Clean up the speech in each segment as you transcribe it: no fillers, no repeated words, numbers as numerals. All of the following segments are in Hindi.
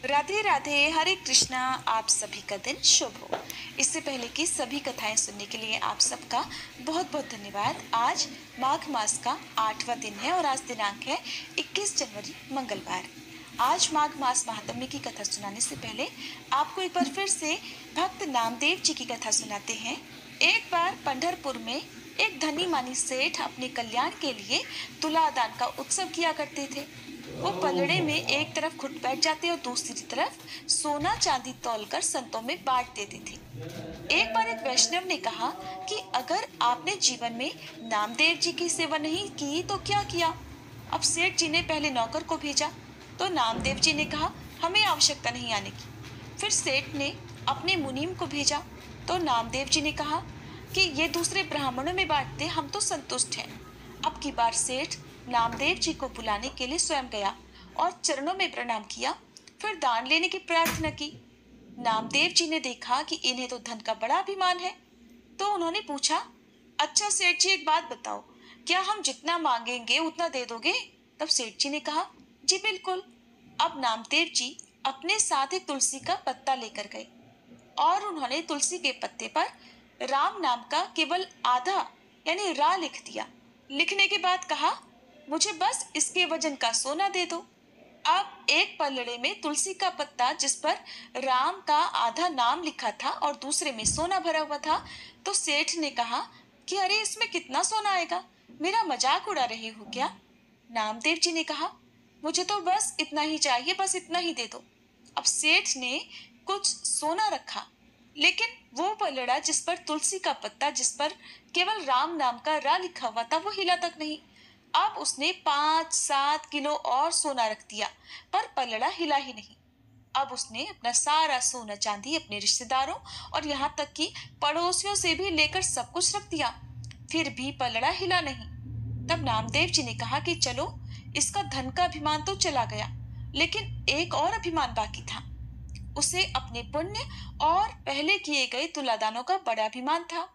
राधे राधे, हरे कृष्णा। आप सभी का दिन शुभ हो। इससे पहले कि सभी कथाएं सुनने के लिए आप सबका बहुत बहुत धन्यवाद। आज माघ मास का 8वां दिन है और आज दिनांक है 21 जनवरी मंगलवार। आज माघ मास महात्म्य की कथा सुनाने से पहले आपको एक बार फिर से भक्त नामदेव जी की कथा सुनाते हैं। एक बार पंढरपुर में एक धनी मानी सेठ अपने कल्याण के लिए तुलादान का उत्सव किया करते थे। वो पलड़े में एक तरफ घुट बैठ जाते और दूसरी तरफ सोना चांदी तौलकर संतों में बांट देते थे। एक बार एक वैष्णव ने कहा कि अगर आपने जीवन में नामदेव जी की सेवा नहीं की तो क्या किया। अब सेठ जी ने पहले नौकर को भेजा तो नामदेव जी ने कहा हमें आवश्यकता नहीं आने की। फिर सेठ ने अपने मुनीम को भेजा तो नामदेव जी ने कहा कि ये दूसरे ब्राह्मणों में बांटते, हम तो संतुष्ट हैं। अब की बार सेठ नामदेव जी को बुलाने के लिए स्वयं गया और चरणों में प्रणाम किया। फिर दान लेने की प्रार्थना की। नामदेव जी ने देखा कि इन्हें तो धन का बड़ा अभिमान है, तो उन्होंने पूछा, अच्छा सेठ जी, एक बात बताओ, क्या हम जितना मांगेंगे उतना दे दोगे? तब सेठ जी ने कहा, जी बिल्कुल। अब नामदेव जी अपने साथ एक तुलसी का पत्ता लेकर गए और उन्होंने तुलसी के पत्ते पर राम नाम का केवल आधा यानी रा लिख दिया। लिखने के बाद कहा, मुझे बस इसके वजन का सोना दे दो। अब एक पलड़े में तुलसी का पत्ता जिस पर राम का आधा नाम लिखा था और दूसरे में सोना भरा हुआ था, तो सेठ ने कहा कि अरे इसमें कितना सोना आएगा, मेरा मजाक उड़ा रहे हो क्या? नामदेव जी ने कहा, मुझे तो बस इतना ही चाहिए, बस इतना ही दे दो। अब सेठ ने कुछ सोना रखा, लेकिन वो पलड़ा जिस पर तुलसी का पत्ता जिस पर केवल राम नाम का रा लिखा हुआ था वो हिला तक नहीं। अब उसने 5-7 किलो और सोना रख दिया, पर पलड़ा हिला ही नहीं। अब उसने अपना सारा सोना चांदी अपने रिश्तेदारों और यहाँ तक कि पड़ोसियों से भी लेकर सब कुछ रख दिया, फिर भी पलड़ा हिला नहीं। तब नामदेव जी ने कहा कि चलो, इसका धन का अभिमान तो चला गया, लेकिन एक और अभिमान बाकी था। उसे अपने पुण्य और पहले किए गए तुलादानों का बड़ा अभिमान था।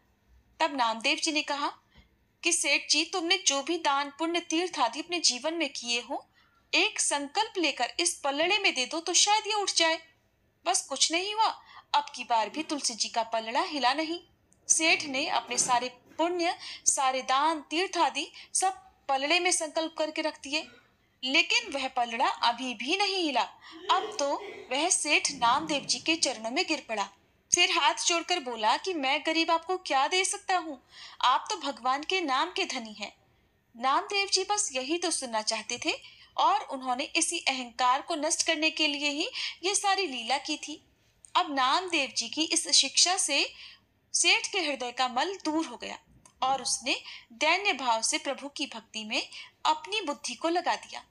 तब नामदेव जी ने कहा कि सेठ जी, तुमने जो भी दान पुण्य तीर्थ आदि अपने जीवन में किए हो, एक संकल्प लेकर इस पलड़े में दे दो तो शायद ये उठ जाए। बस कुछ नहीं हुआ, अब की बार भी तुलसी जी का पलड़ा हिला नहीं। सेठ ने अपने सारे पुण्य, सारे दान तीर्थ आदि सब पलड़े में संकल्प करके रख दिए, लेकिन वह पलड़ा अभी भी नहीं हिला। अब तो वह सेठ नामदेव जी के चरणों में गिर पड़ा, फिर हाथ जोड़कर बोला कि मैं गरीब आपको क्या दे सकता हूँ, आप तो भगवान के नाम के धनी हैं। नामदेव जी बस यही तो सुनना चाहते थे और उन्होंने इसी अहंकार को नष्ट करने के लिए ही ये सारी लीला की थी। अब नामदेव जी की इस शिक्षा से सेठ के हृदय का मल दूर हो गया और उसने दैन्य भाव से प्रभु की भक्ति में अपनी बुद्धि को लगा दिया।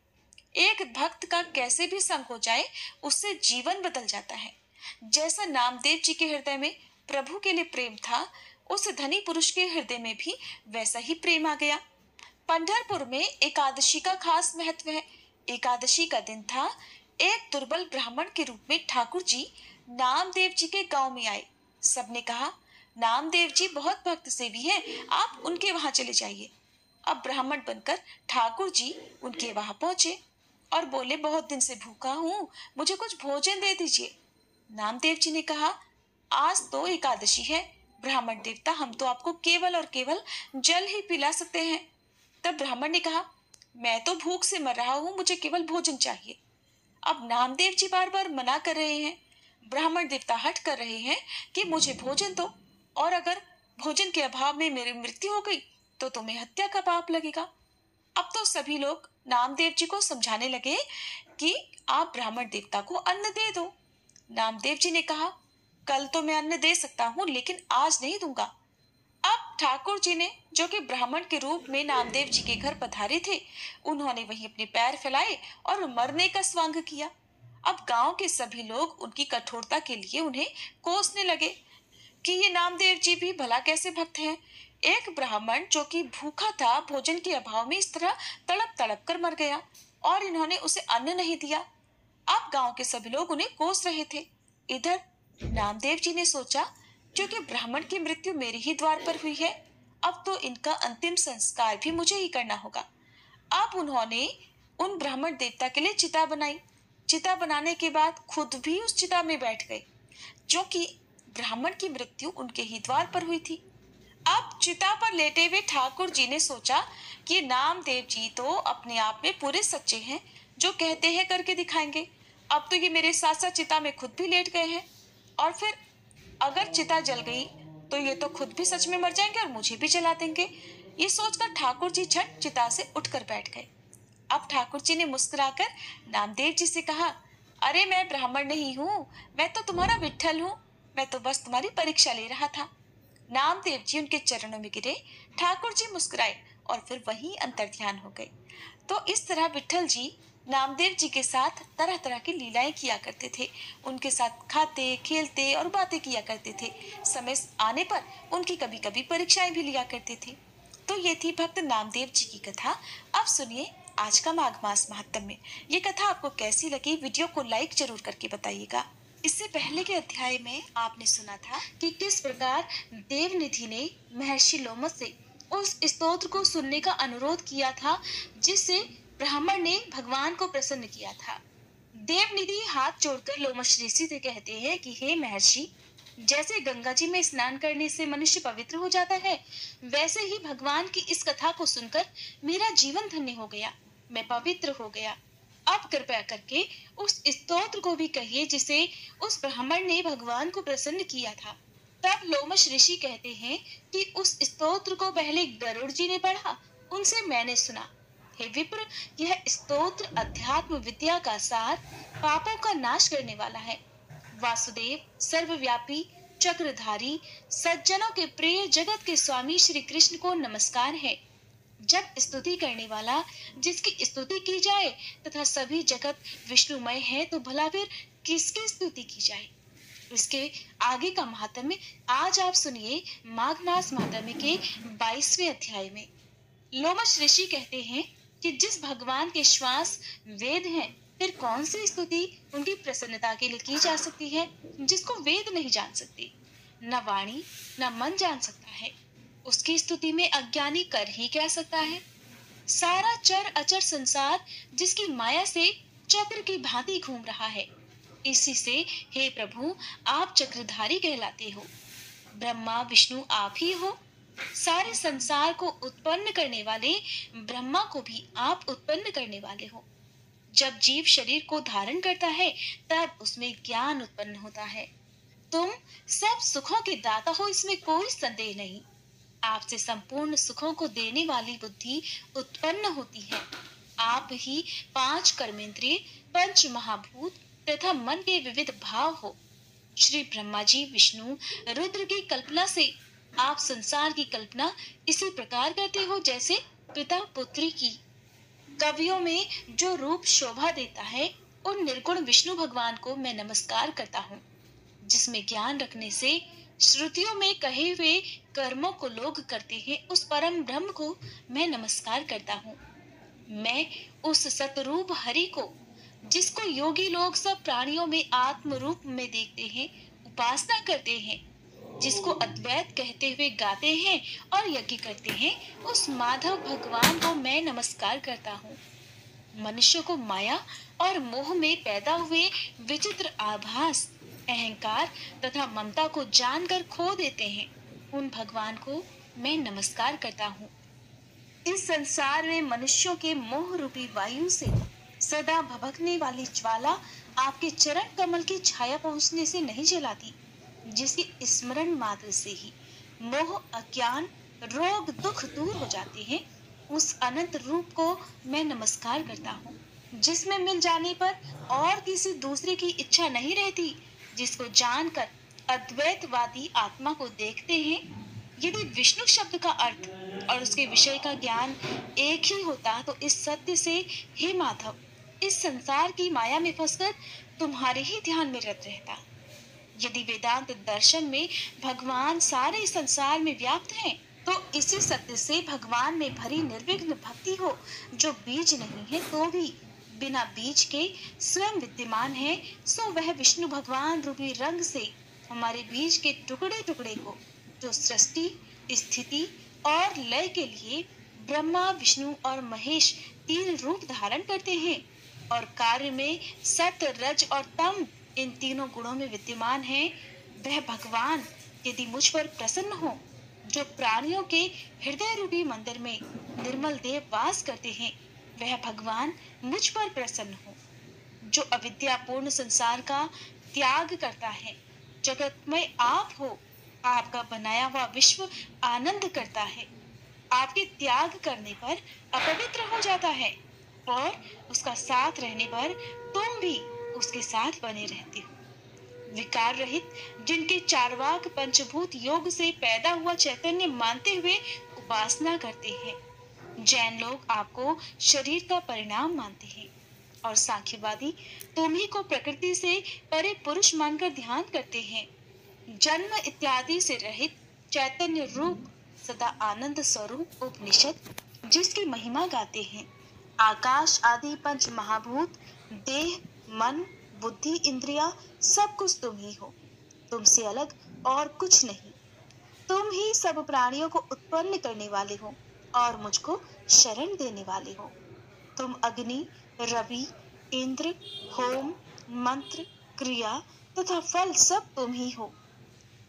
एक भक्त का कैसे भी संग हो जाए, उससे जीवन बदल जाता है। जैसा नामदेव जी के हृदय में प्रभु के लिए प्रेम था, उस धनी पुरुष के हृदय में भी वैसा ही प्रेम आ गया। पंढरपुर में एकादशी का खास महत्व है। एकादशी का दिन था। एक दुर्बल ब्राह्मण के रूप में ठाकुर जी नामदेव जी के गांव में आए। सबने कहा, नामदेव जी बहुत भक्त सेवी हैं, आप उनके वहां चले जाइए। अब ब्राह्मण बनकर ठाकुर जी उनके वहां पहुंचे और बोले, बहुत दिन से भूखा हूँ, मुझे कुछ भोजन दे दीजिए। नामदेव जी ने कहा, आज तो एकादशी है, ब्राह्मण देवता, हम तो आपको केवल और केवल जल ही पिला सकते हैं। तब ब्राह्मण ने कहा, मैं तो भूख से मर रहा हूँ, मुझे केवल भोजन चाहिए। अब नामदेव जी बार बार मना कर रहे हैं, ब्राह्मण देवता हट कर रहे हैं कि मुझे भोजन दो, और अगर भोजन के अभाव में मेरी मृत्यु हो गई तो तुम्हें हत्या का पाप लगेगा। अब तो सभी लोग नामदेव जी को समझाने लगे कि आप ब्राह्मण देवता को अन्न दे दो। नामदेव जी ने कहा, कल तो मैं अन्न दे सकता हूँ, लेकिन आज नहीं दूंगा। अब ठाकुर जी ने, जो कि ब्राह्मण के रूप में नामदेव जी के घर पधारे थे, उन्होंने वहीं अपने पैर फैलाए और मरने का स्वांग किया। अब गांव के सभी लोग उनकी कठोरता के लिए उन्हें कोसने लगे कि ये नामदेव जी भी भला कैसे भक्त हैं। एक ब्राह्मण जो कि भूखा था, भोजन के अभाव में इस तरह तड़प तड़प कर मर गया और इन्होंने उसे अन्न नहीं दिया। अब गांव के सभी लोग उन्हें कोस रहे थे। इधर नामदेव जी ने सोचा, क्योंकि ब्राह्मण की मृत्यु मेरे ही द्वार पर हुई है, अब तो इनका अंतिम संस्कार भी मुझे ही करना होगा। अब उन्होंने उन ब्राह्मण देवता के लिए चिता बनाई। चिता बनाने के बाद खुद भी उस चिता में बैठ गए, जो कि ब्राह्मण की मृत्यु उनके ही द्वार पर हुई थी। अब चिता पर लेटे हुए ठाकुर जी ने सोचा कि नामदेव जी तो अपने आप में पूरे सच्चे हैं, जो कहते हैं करके दिखाएंगे। अब तो ये मेरे साथ साथ चिता में खुद भी लेट गए हैं, और फिर अगर चिता जल गई तो ये तो खुद भी सच में मर जाएंगे और मुझे भी जला देंगे। ये सोचकर ठाकुर जी झट चिता से उठकर बैठ गए। अब ठाकुर जी ने मुस्कुराकर नामदेव जी से कहा, अरे मैं ब्राह्मण नहीं हूँ, मैं तो तुम्हारा विट्ठल हूँ। मैं तो बस तुम्हारी परीक्षा ले रहा था। नामदेव जी उनके चरणों में गिरे। ठाकुर जी मुस्कुराए और फिर वहीं अंतर्ध्यान हो गए। तो इस तरह विट्ठल जी नामदेव जी के साथ तरह तरह की लीलाएं किया करते थे। उनके साथ खाते, खेलते और बातें किया करते थे। समय आने पर उनकी कभी कभी परीक्षाएं भी लिया करते थे। तो ये थी भक्त नामदेव जी की कथा। अब सुनिए आज का माघ मास महात्म्य। ये कथा आपको कैसी लगी, वीडियो को लाइक जरूर करके बताइएगा। इससे पहले के अध्याय में आपने सुना था कि किस प्रकार देवनिधि ने महर्षि लोमस से उस स्तोत्र को सुनने का अनुरोध किया था, जिससे ब्राह्मण ने भगवान को प्रसन्न किया था। देवनिधि हाथ जोड़कर लोमस ऋषि से कहते हैं कि हे महर्षि, जैसे गंगा जी में स्नान करने से मनुष्य पवित्र हो जाता है, वैसे ही भगवान की इस कथा को सुनकर मेरा जीवन धन्य हो गया, मैं पवित्र हो गया। अब कृपया करके उस स्तोत्र को भी कहिए जिसे उस ब्राह्मण ने भगवान को प्रसन्न किया था। तब लोमश ऋषि कहते हैं कि उस स्तोत्र को पहले गरुड़ जी ने पढ़ा, उनसे मैंने सुना। हे विप्र, यह स्तोत्र अध्यात्म विद्या का सार, पापों का नाश करने वाला है। वासुदेव, सर्वव्यापी, चक्रधारी, सज्जनों के प्रिय जगत के स्वामी श्री कृष्ण को नमस्कार है। जब स्तुति करने वाला जिसकी स्तुति की जाए तथा सभी जगत विष्णुमय है, तो भला फिर किसकी स्तुति की जाए। इसके आगे का महात्म्य आज आप सुनिए माघ मास महात्म्य के 22वें अध्याय में। लोमश ऋषि कहते हैं कि जिस भगवान के श्वास वेद हैं, फिर कौन सी स्तुति उनकी प्रसन्नता के लिए की जा सकती है, जिसको वेद नहीं जान सकती, न वाणी न मन जान सकता है। उसकी स्तुति में अज्ञानी कर ही क्या सकता है। सारा चर अचर संसार जिसकी माया से चक्र की भांति घूम रहा है, इसी से हे प्रभु आप चक्रधारी कहलाते हो। ब्रह्मा विष्णु आप ही हो। सारे संसार को उत्पन्न करने वाले ब्रह्मा को भी आप उत्पन्न करने वाले हो। जब जीव शरीर को धारण करता है, तब उसमें ज्ञान उत्पन्न होता है। तुम सब सुखों के दाता हो, इसमें कोई संदेह नहीं। आपसे संपूर्ण सुखों को देने वाली बुद्धि उत्पन्न होती है। आप ही 5 कर्मेंद्रिय, पंच महाभूत तथा मन के विविध भाव हो। श्री ब्रह्मा जी विष्णु रुद्र की कल्पना से आप संसार की कल्पना इसी प्रकार करते हो जैसे पिता पुत्री की। कवियों में जो रूप शोभा देता है, उन निर्गुण विष्णु भगवान को मैं नमस्कार करता हूँ, जिसमें ज्ञान रखने से श्रुतियों में कहे हुए कर्मों को लोग करते हैं, उस परम ब्रह्म को मैं नमस्कार करता हूँ। मैं उस सतरूप हरि को, जिसको योगी लोग सब प्राणियों में आत्म रूप में देखते हैं, उपासना करते हैं, जिसको अद्वैत कहते हुए गाते हैं और यज्ञ करते हैं, उस माधव भगवान को मैं नमस्कार करता हूँ। मनुष्य को माया और मोह में पैदा हुए विचित्र आभास, अहंकार तथा ममता को जानकर खो देते हैं, उन भगवान को मैं नमस्कार करता हूँ। इस संसार में मनुष्यों के मोह रूपी वायु से सदा भभकने वाली ज्वाला आपके चरण कमल की छाया पहुँचने से नहीं जलाती, जिसकी स्मरण मात्र से ही मोह, अज्ञान, रोग, दुख दूर हो जाते हैं। उस अनंत रूप को मैं नमस्कार करता हूँ, जिसमें मिल जाने पर और किसी दूसरे की इच्छा नहीं रहती, जिसको जानकर अद्वैतवादी आत्मा को देखते हैं। यदि विष्णु शब्द का अर्थ और उसके विषय का ज्ञान एक ही होता, तो इस सत्य से हे माधव, इस संसार की माया में फंसकर तुम्हारे ही ध्यान में रत रहता। यदि वेदांत दर्शन में भगवान सारे संसार में व्याप्त हैं, तो इसी सत्य से भगवान में भरी निर्विघ्न भक्ति हो, जो बीज नहीं है तो भी बिना बीज के स्वयं विद्यमान है, सो वह विष्णु भगवान रूपी रंग से हमारे बीज के टुकड़े टुकड़े को, जो सृष्टि, स्थिति और लय के लिए ब्रह्मा, विष्णु और महेश 3 रूप धारण करते हैं, और कार्य में सत, रज और तम इन तीनों गुणों में विद्यमान है, वह भगवान यदि मुझ पर प्रसन्न हो, जो प्राणियों के हृदय रूपी मंदिर में निर्मल देव वास करते हैं, वह भगवान मुझ पर प्रसन्न हो, जो अविद्यापूर्ण संसार का त्याग करता है, जगत में आप हो, आपका बनाया हुआ विश्व आनंद करता है, आपके त्याग करने पर अपवित्र हो जाता है और उसका साथ रहने पर तुम भी उसके साथ बने रहते हो। विकार रहित जिनके चारवाक पंचभूत योग से पैदा हुआ चैतन्य मानते हुए उपासना करते हैं। जैन लोग आपको शरीर का परिणाम मानते हैं और सांख्यवादी तुम्ही को प्रकृति से परे पुरुष मानकर ध्यान करते हैं। जन्म इत्यादि से रहित चैतन्य रूप सदा आनंद स्वरूप उपनिषद जिसकी महिमा गाते हैं। आकाश आदि पंच महाभूत, देह, मन, बुद्धि, इंद्रिया सब कुछ तुम ही हो, तुमसे अलग और कुछ नहीं। तुम ही सब प्राणियों को उत्पन्न करने वाले हो और मुझको शरण देने वाले हो। तुम अग्नि, रवि, इंद्र, होम, मंत्र, क्रिया तथा फल सब तुम ही हो।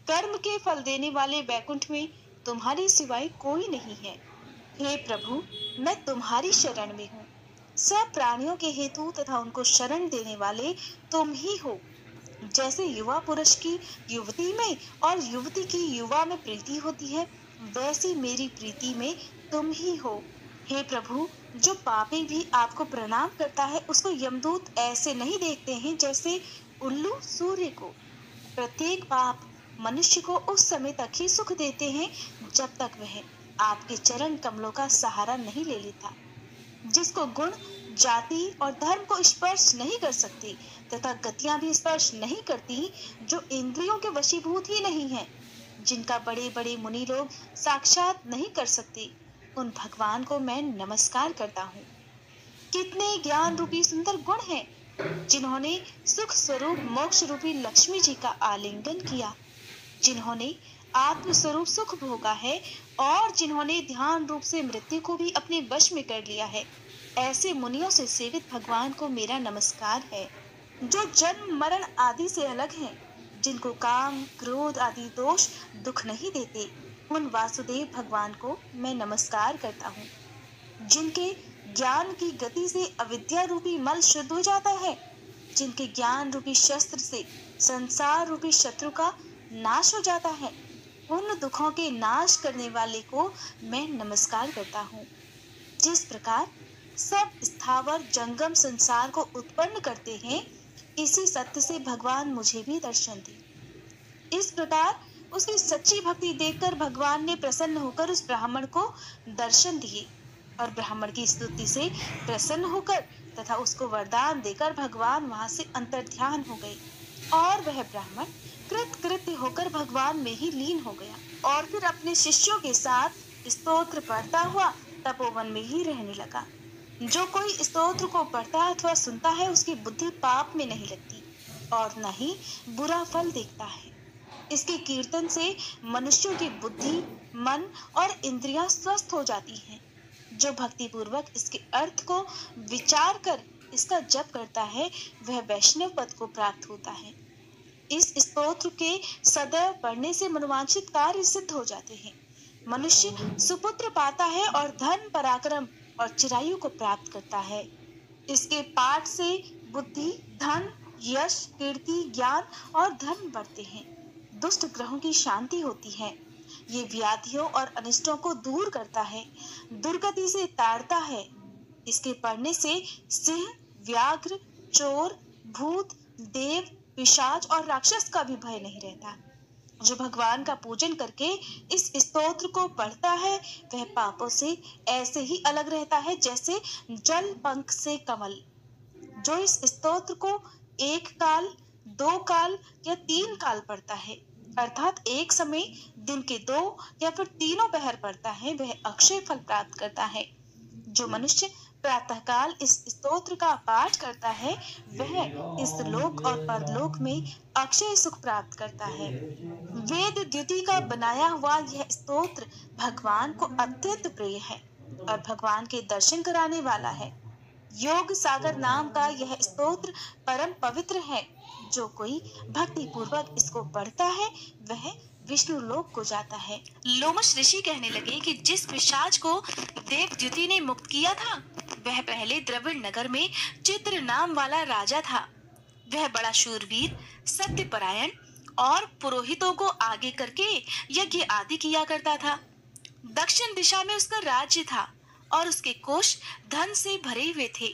कर्म के फल देने वाले वैकुंठ में तुम्हारी सिवाय कोई नहीं है। हे प्रभु, मैं तुम्हारी शरण में हूँ। सब प्राणियों के हेतु तथा उनको शरण देने वाले तुम ही हो। जैसे युवा पुरुष की युवती में और युवती की युवा में प्रीति होती है, वैसी मेरी प्रीति में तुम ही हो। हे प्रभु, जो पापी भी आपको प्रणाम करता है, उसको यमदूत ऐसे नहीं देखते हैं जैसे उल्लू सूर्य को। प्रत्येक पाप मनुष्य को उस समय तक ही सुख देते हैं जब तक वह आपके चरण कमलों का सहारा नहीं ले लेता। जिसको गुण, जाति और धर्म को स्पर्श नहीं कर सकती तथा गतियां भी स्पर्श नहीं करती, जो इंद्रियों के वशीभूत ही नहीं है, जिनका बड़े बड़े मुनि लोग साक्षात नहीं कर सकते, उन भगवान को मैं नमस्कार करता हूँ। कितने ज्ञान रूपी सुंदर गुण हैं, जिन्होंने सुख स्वरूप मोक्ष रूपी लक्ष्मी जी का आलिंगन किया, जिन्होंने आत्म स्वरूप सुख भोगा है और जिन्होंने ध्यान रूप से मृत्यु को भी अपने वश में कर लिया है, ऐसे मुनियों से सेवित भगवान को मेरा नमस्कार है। जो जन्म मरण आदि से अलग हैं, जिनको काम, क्रोध आदि दोष दुख नहीं देते, उन वासुदेव भगवान को मैं नमस्कार करता हूँ। जिनके ज्ञान की गति से अविद्या रूपी मल शुद्ध हो जाता है, जिनके ज्ञान रूपी शस्त्र से संसार रूपी शत्रु का नाश हो जाता है, उन दुखों के नाश करने वाले को मैं नमस्कार करता हूँ। जिस प्रकार सब स्थावर जंगम संसार को उत्पन्न करते हैं, इसी सत्य से भगवान मुझे भी दर्शन दे। इस प्रकार उसकी सच्ची भक्ति देखकर भगवान ने प्रसन्न होकर उस ब्राह्मण को दर्शन दिए और ब्राह्मण की स्तुति से प्रसन्न होकर तथा उसको वरदान देकर भगवान वहां से अंतर्ध्यान हो गए और वह ब्राह्मण कृतकृत्य होकर भगवान में ही लीन हो गया और फिर अपने शिष्यों के साथ स्तोत्र पढ़ता हुआ तपोवन में ही रहने लगा। जो कोई स्तोत्र को पढ़ता अथवा सुनता है, उसकी बुद्धि पाप में नहीं लगती और न ही बुरा फल देखता है। इसके कीर्तन से मनुष्यों की बुद्धि, मन और इंद्रियां स्वस्थ हो जाती हैं। जो भक्ति पूर्वक इसके अर्थ को विचार कर इसका जप करता है, वह वैष्णव पद को प्राप्त होता है। इस स्तोत्र के सदैव पढ़ने से मनोवांछित कार्य सिद्ध हो जाते हैं। मनुष्य सुपुत्र पाता है और धन, पराक्रम और चिरायु को प्राप्त करता है। इसके पाठ से बुद्धि, धन, यश, कीर्ति, ज्ञान और धर्म बढ़ते हैं। दुष्ट ग्रहों की शांति होती है। ये व्याधियों और अनिष्टों को दूर करता है, दुर्गति से ताड़ता है। इसके पढ़ने से सिंह, व्याघ्र, चोर, भूत, देव, पिशाच और राक्षस का भी भय नहीं रहता। जो भगवान का पूजन करके इस स्तोत्र को पढ़ता है, वह पापों से ऐसे ही अलग रहता है जैसे जल पंख से कमल। जो इस स्तोत्र को एक काल, 2 काल या 3 काल पढ़ता है, अर्थात एक समय दिन के 2 या फिर तीनों पहर पढ़ता है, वह अक्षय फल प्राप्त करता है। जो मनुष्य प्रातःकाल इस स्तोत्र का पाठ करता है, वह इस लोक और परलोक में अक्षय सुख प्राप्त करता है। वेद द्युति का बनाया हुआ यह स्तोत्र भगवान को अत्यंत प्रिय है और भगवान के दर्शन कराने वाला है। योग सागर नाम का यह स्तोत्र परम पवित्र है। जो कोई भक्ति पूर्वक इसको पढ़ता है वह विष्णु लोक को जाता है। लोमश ऋषि कहने लगे कि जिस पिशाच को देवद्युति ने मुक्त किया था वह पहले द्रविड़ नगर में चित्र नाम वाला राजा था। वह बड़ा शूरवीर, सत्यपरायण और पुरोहितों को आगे करके यज्ञ आदि किया करता था। दक्षिण दिशा में उसका राज्य था और उसके कोष धन से भरे हुए थे।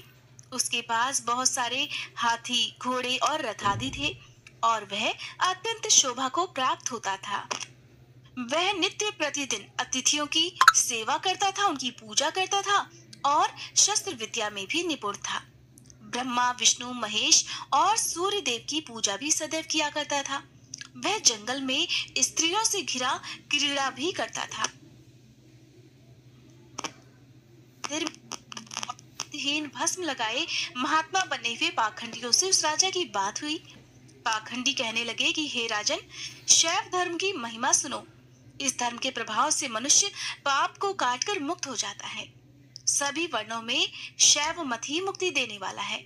उसके पास बहुत सारे हाथी, घोड़े और रथ आदि थे और वह अत्यंत शोभा को प्राप्त होता था। वह नित्य प्रतिदिन अतिथियों की सेवा करता था, उनकी पूजा करता था और शस्त्र विद्या में भी निपुण था। ब्रह्मा, विष्णु, महेश और सूर्य देव की पूजा भी सदैव किया करता था। वह जंगल में स्त्रियों से घिरा क्रीड़ा भी करता था। हीन भस्म लगाए महात्मा बने हुए पाखंडियों से उस राजा की बात हुई। पाखंडी कहने लगे कि हे राजन, शैव धर्म की महिमा सुनो। इस धर्म के प्रभाव से मनुष्य पाप को काटकर मुक्त हो जाता है। सभी वर्णों में शैव मत ही मुक्ति देने वाला है।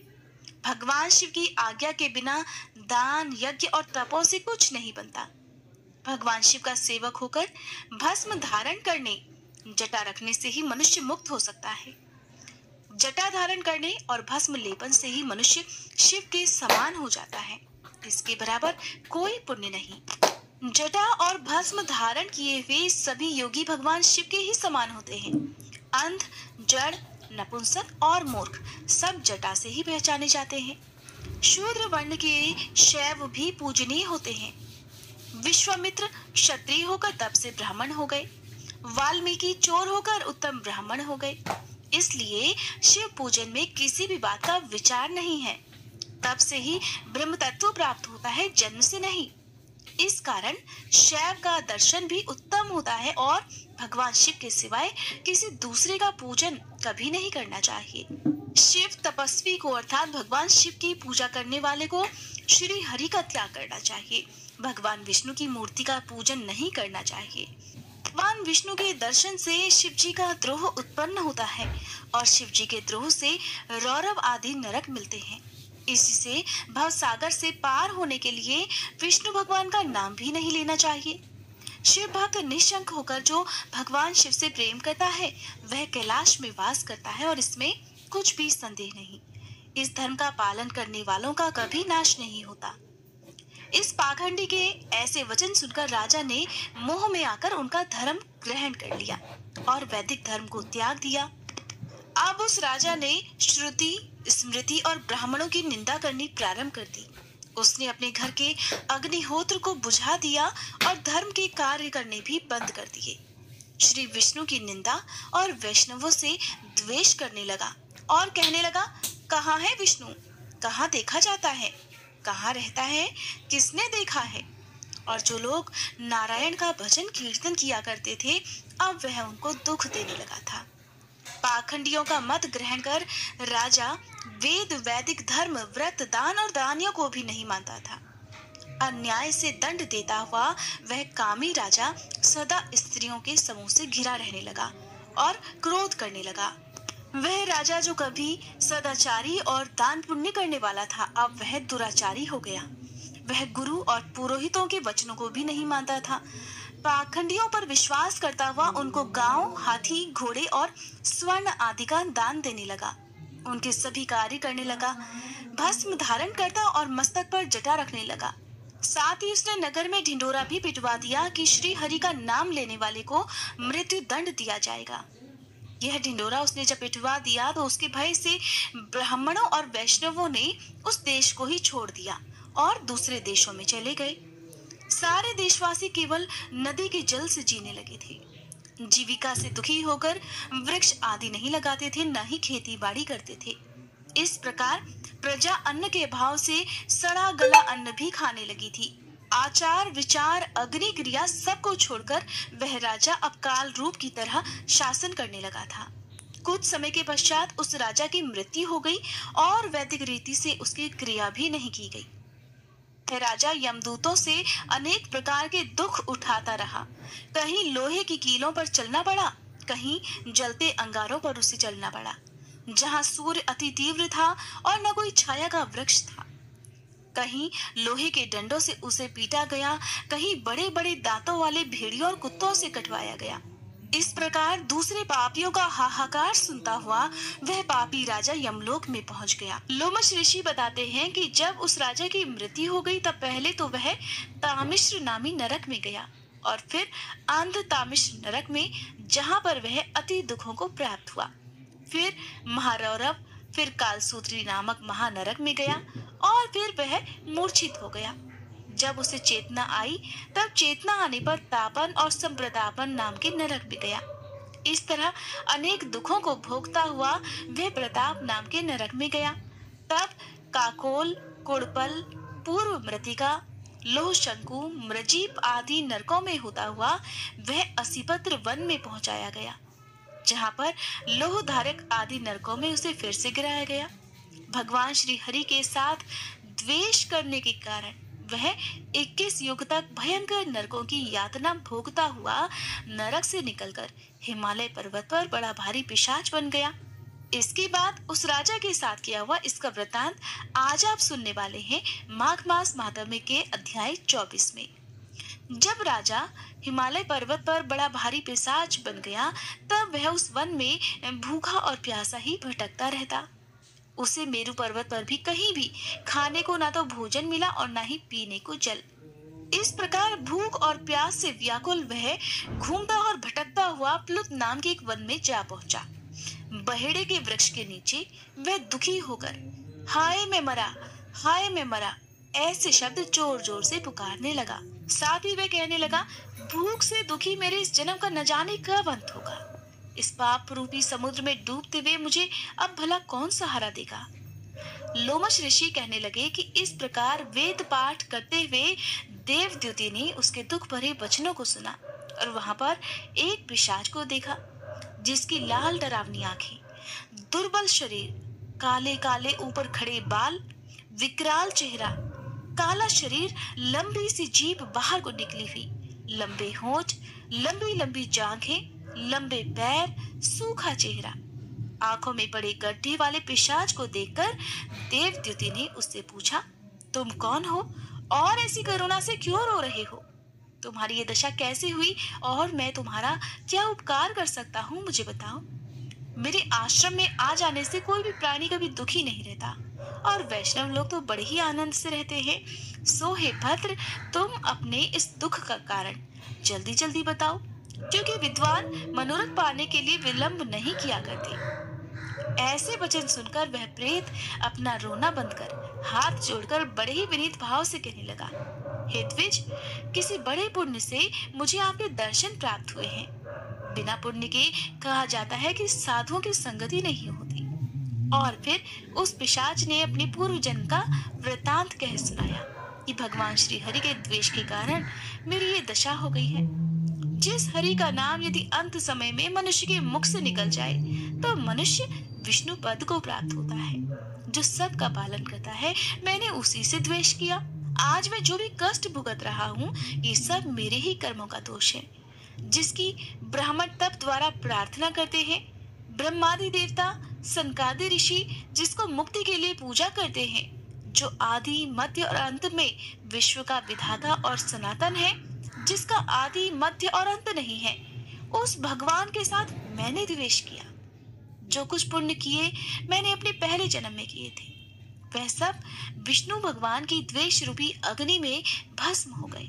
भगवान शिव की आज्ञा के बिना दान, यज्ञ और तपों से कुछ नहीं बनता। भगवान शिव का सेवक होकर भस्म धारण करने, जटा रखने से ही मनुष्य मुक्त हो सकता है। जटा धारण करने और भस्म लेपन से ही मनुष्य शिव के समान हो जाता है। इसके बराबर कोई पुण्य नहीं। जटा और भस्म धारण किए हुए सभी योगी भगवान शिव के ही समान होते हैं। अंध, जड़, नपुंसक और मूर्ख सब जटा से ही पहचाने जाते हैं। शूद्र वर्ण के शैव भी पूजनीय होते हैं। विश्वामित्र क्षत्रिय होकर तप से ब्राह्मण हो गए। वाल्मीकि चोर होकर उत्तम ब्राह्मण हो गए। इसलिए शिव पूजन में किसी भी बात का विचार नहीं है। तब से ही ब्रह्म तत्व प्राप्त होता है, जन्म से नहीं। इस कारण शैव का दर्शन भी उत्तम होता है और भगवान शिव के सिवाय किसी दूसरे का पूजन कभी नहीं करना चाहिए। शिव तपस्वी को अर्थात भगवान शिव की पूजा करने वाले को श्री हरि का त्याग करना चाहिए। भगवान विष्णु की मूर्ति का पूजन नहीं करना चाहिए। भगवान विष्णु के दर्शन से शिव जी का द्रोह उत्पन्न होता है और शिव जी के द्रोह से रौरव आदि नरक मिलते हैं। इसी से भव सागर से पार होने के लिए विष्णु भगवान का नाम भी नहीं लेना चाहिए। शिव भक्त निशंक होकर जो भगवान शिव से प्रेम करता है वह कैलाश में वास करता है और इसमें कुछ भी संदेह नहीं। इस धर्म का पालन करने वालों का कभी नाश नहीं होता। इस पाखंडी के ऐसे वचन सुनकर राजा ने मोह में आकर उनका धर्म ग्रहण कर लिया और वैदिक धर्म को त्याग दिया। अब उस राजा ने श्रुति, स्मृति और ब्राह्मणों की निंदा करनी प्रारंभ कर दी। उसने अपने घर के अग्निहोत्र को बुझा दिया और धर्म के कार्य करने भी बंद कर दिए। श्री विष्णु की निंदा और वैष्णवों से द्वेष करने लगा और कहने लगा, कहाँ है विष्णु? कहाँ देखा जाता है? कहाँ रहता है? किसने देखा है? और जो लोग नारायण का भजन कीर्तन किया करते थे अब वह उनको दुख देने लगा था। पाखंडियों का मत ग्रहण कर राजा वेद, वैदिक धर्म, व्रत, दान और दानियों को भी नहीं मानता था। अन्याय से दंड देता हुआ वह कामी राजा सदा स्त्रियों के समूह से घिरा रहने लगा और क्रोध करने लगा। वह राजा जो कभी सदाचारी और दान पुण्य करने वाला था अब वह दुराचारी हो गया। वह गुरु और पुरोहितों के वचनों को भी नहीं मानता था। पाखंडियों पर विश्वास करता हुआ उनको गांव, हाथी, घोड़े और स्वर्ण आदि का दान देने लगा। उनके सभी कार्य करने लगा। भस्म धारण करता और मस्तक पर जटा रखने लगा। साथ ही उसने नगर में ढिंडोरा भी पिटवा दिया कि श्री हरि का नाम लेने वाले को मृत्यु दंड दिया जाएगा। यह ढिंडोरा उसने जब पिटवा दिया तो उसके भय से ब्राह्मणों और वैष्णवों ने उस देश को ही छोड़ दिया और दूसरे देशों में चले गए। सारे देशवासी केवल नदी के जल से जीने लगे थे। जीविका से दुखी होकर वृक्ष आदि नहीं लगाते थे, न ही खेती बाड़ी करते थे। इस प्रकार प्रजा अन्न के अभाव से सड़ा गला अन्न भी खाने लगी थी। आचार, विचार, अग्नि क्रिया सबको छोड़कर वह राजा अब काल रूप की तरह शासन करने लगा था। कुछ समय के पश्चात उस राजा की मृत्यु हो गई और वैदिक रीति से उसकी क्रिया भी नहीं की गई। राजा यमदूतों से अनेक प्रकार के दुख उठाता रहा। कहीं लोहे की कीलों पर चलना पड़ा, कहीं जलते अंगारों पर उसे चलना पड़ा। जहाँ सूर्य अति तीव्र था और न कोई छाया का वृक्ष था। कहीं लोहे के डंडों से उसे पीटा गया, कहीं बड़े बड़े दांतों वाले भेड़ियों और कुत्तों से कटवाया गया। इस प्रकार दूसरे पापियों का हाहाकार सुनता हुआ वह पापी राजा यमलोक में पहुंच गया। लोमश ऋषि बताते हैं कि जब उस राजा की मृत्यु हो गई तब पहले तो वह तामिश्र नामी नरक में गया और फिर अंध तामिश्र नरक में, जहां पर वह अति दुखों को प्राप्त हुआ। फिर महारौरव, फिर कालसूत्री नामक महानरक में गया और फिर वह मूर्छित हो गया। जब उसे चेतना आई तब चेतना आने पर तापन और संप्रतापन नाम के नरक में गया। इस तरह अनेक दुखों को भोगता हुआ वह प्रताप नाम के नरक में गया। तब काकोल, कुड़पल, पूर्व मृतिका, लोह शंकु, मृजीप आदि नरकों में होता हुआ वह असीपत्र वन में पहुंचाया गया, जहां पर लोह धारक आदि नरकों में उसे फिर से गिराया गया। भगवान श्री हरि के साथ द्वेष करने के कारण वह 21 युग तक भयंकर नरकों की यातना भोगता हुआ नरक से निकलकर हिमालय पर्वत पर बड़ा भारी पिशाच बन गया। इसके बाद उस राजा के साथ किया हुआ इसका वृतांत आज आप सुनने वाले हैं माघ मास महात्म्य के अध्याय 24 में। जब राजा हिमालय पर्वत पर बड़ा भारी पिशाच बन गया तब वह उस वन में भूखा और प्यासा ही भटकता रहता। उसे मेरु पर्वत पर भी कहीं भी खाने को ना तो भोजन मिला और ना ही पीने को जल। इस प्रकार भूख और प्यास से व्याकुल वह घूमता और भटकता हुआ प्लुत नाम के एक वन में जा पहुंचा। बहेड़े के वृक्ष के नीचे वह दुखी होकर हाय मैं मरा, हाय मैं मरा ऐसे शब्द जोर जोर से पुकारने लगा। साथ ही वह कहने लगा, भूख से दुखी मेरे इस जन्म का न जाने कब अंत होगा। इस पाप रूपी समुद्र में डूबते हुए मुझे अब भला कौन सहारा देगा। लोमश ऋषि कहने लगे कि इस प्रकार वेद पाठ करते हुए देवद्युति ने उसके दुख भरे वचनों को सुना और वहां पर एक पिशाच को देखा, जिसकी लाल डरावनी आंखें, दुर्बल शरीर, काले काले ऊपर खड़े बाल, विकराल चेहरा, काला शरीर, लंबी सी जीभ बाहर को निकली हुई, लंबे होंठ, लंबी लंबी जांघें, लंबे पैर, सूखा चेहरा, आंखों में बड़े गड्ढे वाले पिशाच को देखकर देवद्युति ने उससे पूछा, तुम कौन हो और ऐसी करुणा से क्यों रो रहे हो? तुम्हारी ये दशा कैसे हुई और मैं तुम्हारा क्या उपकार कर सकता हूँ, मुझे बताओ। मेरे आश्रम में आ जाने से कोई भी प्राणी कभी दुखी नहीं रहता और वैष्णव लोग तो बड़े ही आनंद से रहते हैं। सो हे भद्र, तुम अपने इस दुख का कारण जल्दी जल्दी बताओ, क्योंकि विद्वान मनोरथ पाने के लिए विलंब नहीं किया करते। ऐसे वचन सुनकर वह प्रेत अपना रोना बंद कर हाथ जोड़कर बड़े ही विनीत भाव से कहने लगा, हे द्विज, किसी बड़े पुण्य से मुझे आपके दर्शन प्राप्त हुए हैं। बिना पुण्य के कहा जाता है कि साधुओं की संगति नहीं होती। और फिर उस पिशाच ने अपने पूर्व जन्म का वृतांत कह सुनाया कि भगवान श्री हरि के द्वेष के कारण मेरी ये दशा हो गई है। जिस हरि का नाम यदि अंत समय में मनुष्य के मुख से निकल जाए तो मनुष्य विष्णु पद को प्राप्त होता है, जो सबका पालन करता है। मैंने उसी से द्वेष किया। आज मैं जो भी कष्ट भुगत रहा हूँ ये सब मेरे ही कर्मों का दोष है, जिसकी ब्राह्मण तप द्वारा प्रार्थना करते हैं। ब्रह्मादि देवता, सनकादि ऋषि जिसको मुक्ति के लिए पूजा करते हैं, जो आदि मध्य और अंत में विश्व का विधाता और सनातन है, जिसका आदि मध्य और अंत नहीं है, उस भगवान के साथ मैंने द्वेष किया। जो कुछ पुण्य किए मैंने अपने पहले जन्म में किए थे, वह सब विष्णु भगवान की द्वेष रूपी अग्नि में भस्म हो गए।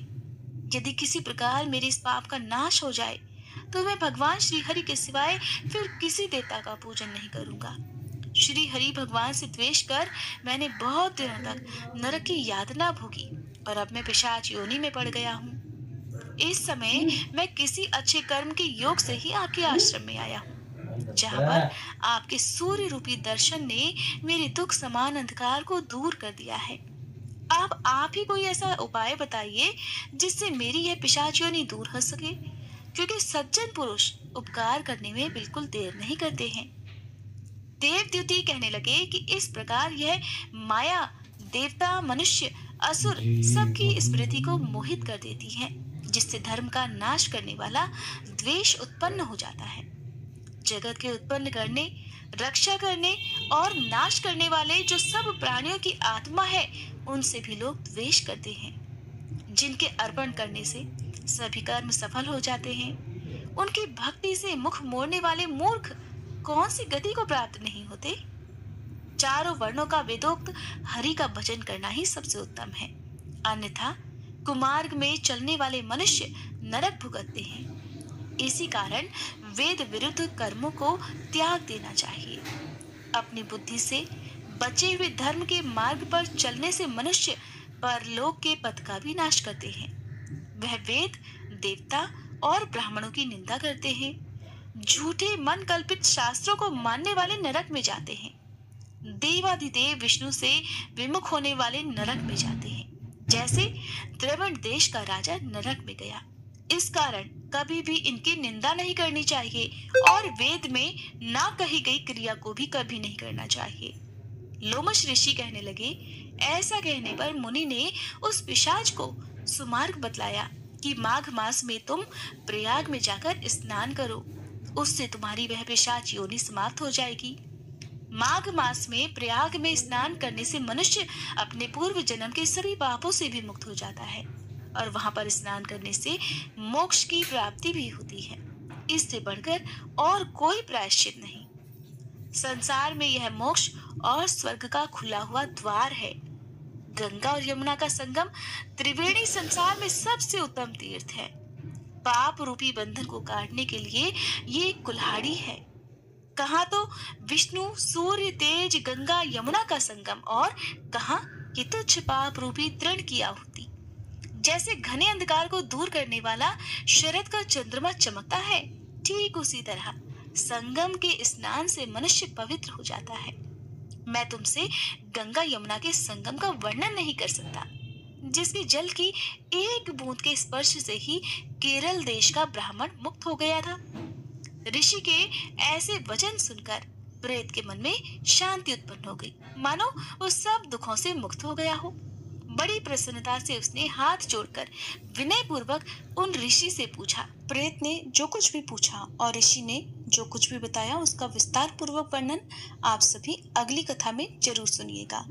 यदि किसी प्रकार मेरे इस पाप का नाश हो जाए तो मैं भगवान श्री हरि के सिवाय फिर किसी देवता का पूजन नहीं करूंगा। श्री हरि भगवान से द्वेष कर मैंने बहुत दिनों तक नरक की यातना भोगी और अब मैं पिशाच योनि में पड़ गया हूँ। इस समय मैं किसी अच्छे कर्म के योग से ही आपके आश्रम में आया हूँ, जहाँ पर आपके सूर्य रूपी दर्शन ने मेरे दुख समान अंधकार को दूर कर दिया है। अब आप ही कोई ऐसा उपाय बताइए जिससे मेरी यह पिशाच योनि दूर हो सके, क्योंकि सज्जन पुरुष उपकार करने में बिल्कुल देर नहीं करते हैं। देवद्युति कहने लगे कि इस प्रकार यह माया देवता, मनुष्य, असुर सबकी स्मृति को मोहित कर देती है, जिससे धर्म का नाश करने वाला द्वेष उत्पन्न हो जाता है। जगत के उत्पन्न करने, रक्षा करने और नाश करने वाले जो सब प्राणियों की आत्मा है, उनसे भी लोग द्वेष करते हैं। जिनके अर्पण करने से सभी कर्म सफल हो जाते हैं, उनकी भक्ति से मुख मोड़ने वाले मूर्ख कौन सी गति को प्राप्त नहीं होते। चारों वर्णों का वेदोक्त हरि का भजन करना ही सबसे उत्तम है, अन्यथा कुमार्ग में चलने वाले मनुष्य नरक भुगतते हैं। इसी कारण वेद विरुद्ध कर्मों को त्याग देना चाहिए। अपनी बुद्धि से बचे हुए धर्म के मार्ग पर चलने से मनुष्य परलोक के पद का भी नाश करते हैं। वह वेद, देवता और ब्राह्मणों की निंदा करते हैं। झूठे मन कल्पित शास्त्रों को मानने वाले नरक में जाते हैं। देवाधिदेव विष्णु से विमुख होने वाले नरक में जाते हैं, जैसे द्रविड़ देश का राजा नरक में गया। इस कारण कभी भी इनकी निंदा नहीं करनी चाहिए और वेद में ना कही गई क्रिया को भी कभी नहीं करना चाहिए। लोमश ऋषि कहने लगे, ऐसा कहने पर मुनि ने उस पिशाच को सुमार्ग बतलाया कि माघ मास में तुम प्रयाग में जाकर स्नान करो, उससे तुम्हारी वह पिशाच योनि समाप्त हो जाएगी। माघ मास में प्रयाग में स्नान करने से मनुष्य अपने पूर्व जन्म के सभी पापों से भी मुक्त हो जाता है और वहां पर स्नान करने से मोक्ष की प्राप्ति भी होती है। इससे बढ़कर और कोई प्रायश्चित नहीं। संसार में यह मोक्ष और स्वर्ग का खुला हुआ द्वार है। गंगा और यमुना का संगम त्रिवेणी संसार में सबसे उत्तम तीर्थ है। पाप रूपी बंधन को काटने के लिए ये एक कुल्हाड़ी है। कहा तो विष्णु, सूर्य, तेज, गंगा, यमुना का संगम और कहा कि तुच्छ पाप रूपी तृण की आहुति। जैसे घने अंधकार को दूर करने वाला शरद का चंद्रमा चमकता है, ठीक उसी तरह संगम के स्नान से मनुष्य पवित्र हो जाता है। मैं तुमसे गंगा यमुना के संगम का वर्णन नहीं कर सकता, जिसके जल की एक बूंद के स्पर्श से ही केरल देश का ब्राह्मण मुक्त हो गया था। ऋषि के ऐसे वचन सुनकर प्रेत के मन में शांति उत्पन्न हो गई, मानो वो सब दुखों से मुक्त हो गया हो। बड़ी प्रसन्नता से उसने हाथ जोड़कर विनय पूर्वक उन ऋषि से पूछा। प्रेत ने जो कुछ भी पूछा और ऋषि ने जो कुछ भी बताया, उसका विस्तार पूर्वक वर्णन आप सभी अगली कथा में जरूर सुनिएगा।